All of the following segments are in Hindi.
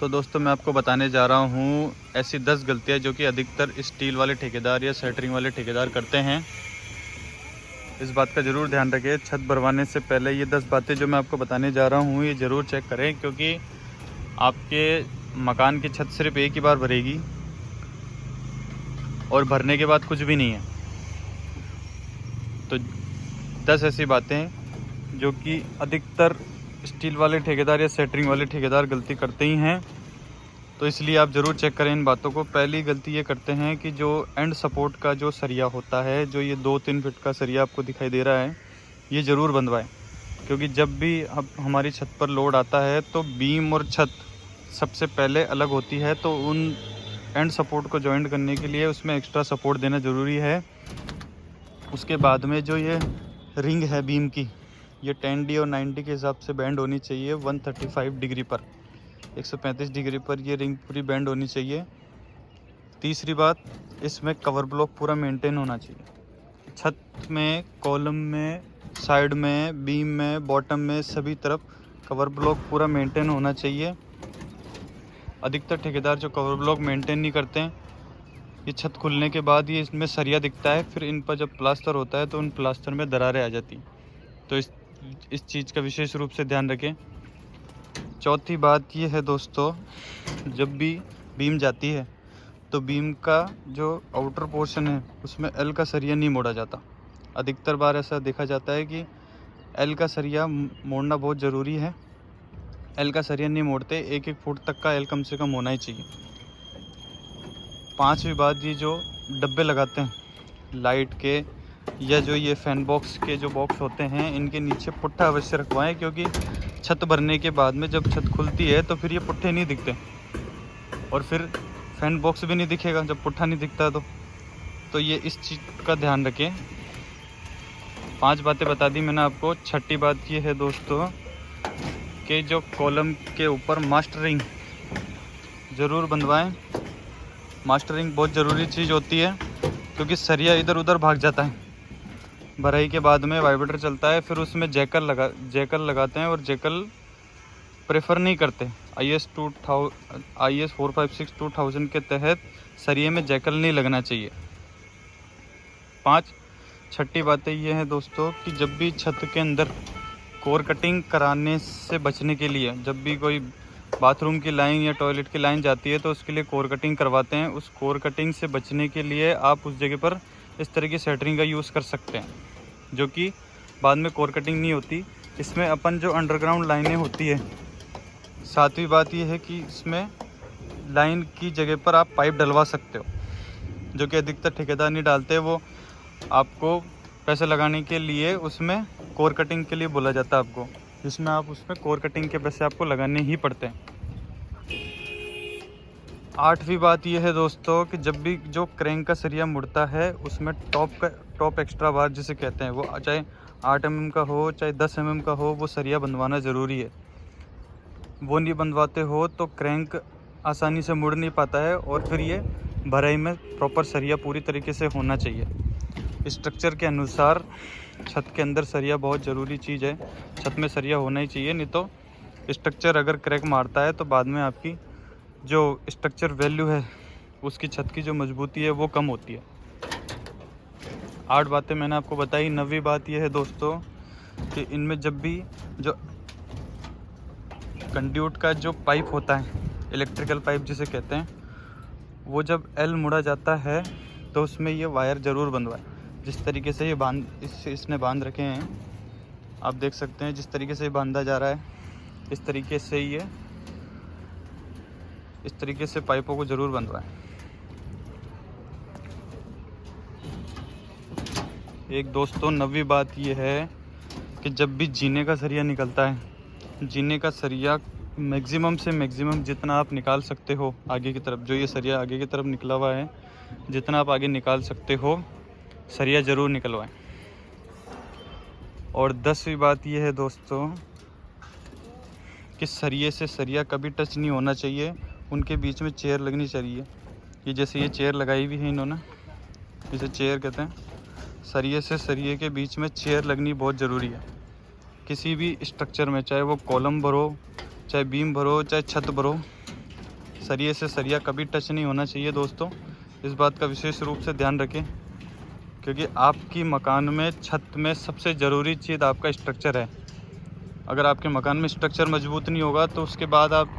तो दोस्तों मैं आपको बताने जा रहा हूँ ऐसी 10 गलतियाँ जो कि अधिकतर स्टील वाले ठेकेदार या शटरिंग वाले ठेकेदार करते हैं। इस बात का ज़रूर ध्यान रखें, छत भरवाने से पहले ये 10 बातें जो मैं आपको बताने जा रहा हूँ ये ज़रूर चेक करें, क्योंकि आपके मकान की छत सिर्फ एक ही बार भरेगी और भरने के बाद कुछ भी नहीं है। तो 10 ऐसी बातें जो कि अधिकतर स्टील वाले ठेकेदार या शटरिंग वाले ठेकेदार गलती करते ही हैं, तो इसलिए आप ज़रूर चेक करें इन बातों को। पहली गलती ये करते हैं कि जो एंड सपोर्ट का जो सरिया होता है, जो ये 2-3 फीट का सरिया आपको दिखाई दे रहा है, ये ज़रूर बंधवाएं, क्योंकि जब भी अब हमारी छत पर लोड आता है तो बीम और छत सबसे पहले अलग होती है, तो उन एंड सपोर्ट को जॉइंट करने के लिए उसमें एक्स्ट्रा सपोर्ट देना ज़रूरी है। उसके बाद में जो ये रिंग है बीम की, ये 10D और 90 के हिसाब से बैंड होनी चाहिए। 135 डिग्री पर, 135 डिग्री पर ये रिंग पूरी बैंड होनी चाहिए। तीसरी बात, इसमें कवर ब्लॉक पूरा मेंटेन होना चाहिए। छत में, कॉलम में, साइड में, बीम में, बॉटम में, सभी तरफ कवर ब्लॉक पूरा मेंटेन होना चाहिए। अधिकतर ठेकेदार जो कवर ब्लॉक मेंटेन नहीं करते हैं, ये छत खुलने के बाद ये इसमें सरिया दिखता है, फिर इन पर जब प्लास्टर होता है तो उन प्लास्टर में दरारें आ जाती हैं। तो इस चीज़ का विशेष रूप से ध्यान रखें। चौथी बात ये है दोस्तों, जब भी बीम जाती है तो बीम का जो आउटर पोर्शन है उसमें एल का सरिया नहीं मोड़ा जाता। अधिकतर बार ऐसा देखा जाता है कि एल का सरिया मोड़ना बहुत ज़रूरी है। एल का सरिया नहीं मोड़ते, 1-1 फुट तक का एल कम से कम होना ही चाहिए। पांचवी बात, ये जो डब्बे लगाते हैं लाइट के या जो ये फैन बॉक्स के जो बॉक्स होते हैं, इनके नीचे पुट्ठा अवश्य रखवाएं, क्योंकि छत भरने के बाद में जब छत खुलती है तो फिर ये पुट्ठे नहीं दिखते और फिर फैन बॉक्स भी नहीं दिखेगा जब पुट्ठा नहीं दिखता है। तो ये इस चीज़ का ध्यान रखें। 5 बातें बता दी मैंने आपको। छठी बात ये है दोस्तों कि जो कॉलम के ऊपर मास्टरिंग ज़रूर बंधवाएं। मास्टरिंग बहुत ज़रूरी चीज़ होती है, क्योंकि सरिया इधर उधर भाग जाता है। भराई के बाद में वाइब्रेटर चलता है, फिर उसमें जैकल लगाते हैं और जैकल प्रेफर नहीं करते। IS 456-2000 के तहत सरिये में जैकल नहीं लगना चाहिए। 5 छठी बातें ये हैं दोस्तों कि जब भी छत के अंदर कोर कटिंग कराने से बचने के लिए, जब भी कोई बाथरूम की लाइन या टॉयलेट की लाइन जाती है तो उसके लिए कोर कटिंग करवाते हैं। उस कोर कटिंग से बचने के लिए आप उस जगह पर इस तरह की शटरिंग का यूज़ कर सकते हैं, जो कि बाद में कोर कटिंग नहीं होती। इसमें अपन जो अंडरग्राउंड लाइनें होती है, 7वीं बात यह है कि इसमें लाइन की जगह पर आप पाइप डलवा सकते हो, जो कि अधिकतर ठेकेदार नहीं डालते। वो आपको पैसे लगाने के लिए उसमें कोर कटिंग के लिए बोला जाता है आपको, जिसमें आप उसमें कोर कटिंग के पैसे आपको लगाने ही पड़ते हैं। 8वीं बात यह है दोस्तों कि जब भी जो क्रैंक का सरिया मुड़ता है उसमें टॉप एक्स्ट्रा बार जिसे कहते हैं, वो चाहे 8 mm का हो चाहे 10 mm का हो, वो सरिया बंधवाना ज़रूरी है। वो नहीं बंधवाते हो तो क्रैंक आसानी से मुड़ नहीं पाता है और फिर ये भराई में प्रॉपर सरिया पूरी तरीके से होना चाहिए। स्ट्रक्चर के अनुसार छत के अंदर सरिया बहुत ज़रूरी चीज़ है। छत में सरिया होना ही चाहिए, नहीं तो स्ट्रक्चर अगर क्रैक मारता है तो बाद में आपकी जो स्ट्रक्चर वैल्यू है, उसकी छत की जो मजबूती है वो कम होती है। 8 बातें मैंने आपको बताई। 9वीं बात यह है दोस्तों कि इनमें जब भी जो कंड्यूट का जो पाइप होता है, इलेक्ट्रिकल पाइप जिसे कहते हैं, वो जब एल मुड़ा जाता है तो उसमें ये वायर ज़रूर बंधवाएं। जिस तरीके से ये इसने बांध रखे हैं, आप देख सकते हैं जिस तरीके से ये बांधा जा रहा है, इस तरीके से पाइपों को ज़रूर बंधवाएं। एक दोस्तों 9वीं बात ये है कि जब भी जीने का सरिया निकलता है, जीने का सरिया मैक्सिमम से मैक्सिमम जितना आप निकाल सकते हो आगे की तरफ, जो ये सरिया आगे की तरफ निकला हुआ है, जितना आप आगे निकाल सकते हो सरिया ज़रूर निकलवाएं। और 10वीं बात ये है दोस्तों कि सरिये से सरिया कभी टच नहीं होना चाहिए, उनके बीच में चेयर लगनी चाहिए। ये जैसे ये चेयर लगाई हुई है इन्होंने, इसे चेयर कहते हैं। सरिये से सरिये के बीच में चेयर लगनी बहुत ज़रूरी है किसी भी स्ट्रक्चर में, चाहे वो कॉलम भरो, चाहे बीम भरो, चाहे छत भरो। सरिये से सरिया कभी टच नहीं होना चाहिए दोस्तों। इस बात का विशेष रूप से ध्यान रखें, क्योंकि आपकी मकान में छत में सबसे ज़रूरी चीज़ आपका स्ट्रक्चर है। अगर आपके मकान में स्ट्रक्चर मजबूत नहीं होगा तो उसके बाद आप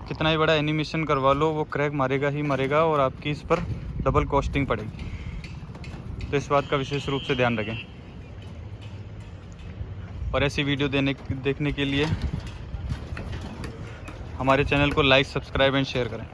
कितना ही बड़ा एनिमेशन करवा लो, वो क्रैक मारेगा ही मारेगा और आपकी इस पर डबल कॉस्टिंग पड़ेगी। तो इस बात का विशेष रूप से ध्यान रखें। और ऐसी वीडियो देखने के लिए हमारे चैनल को लाइक, सब्सक्राइब एंड शेयर करें।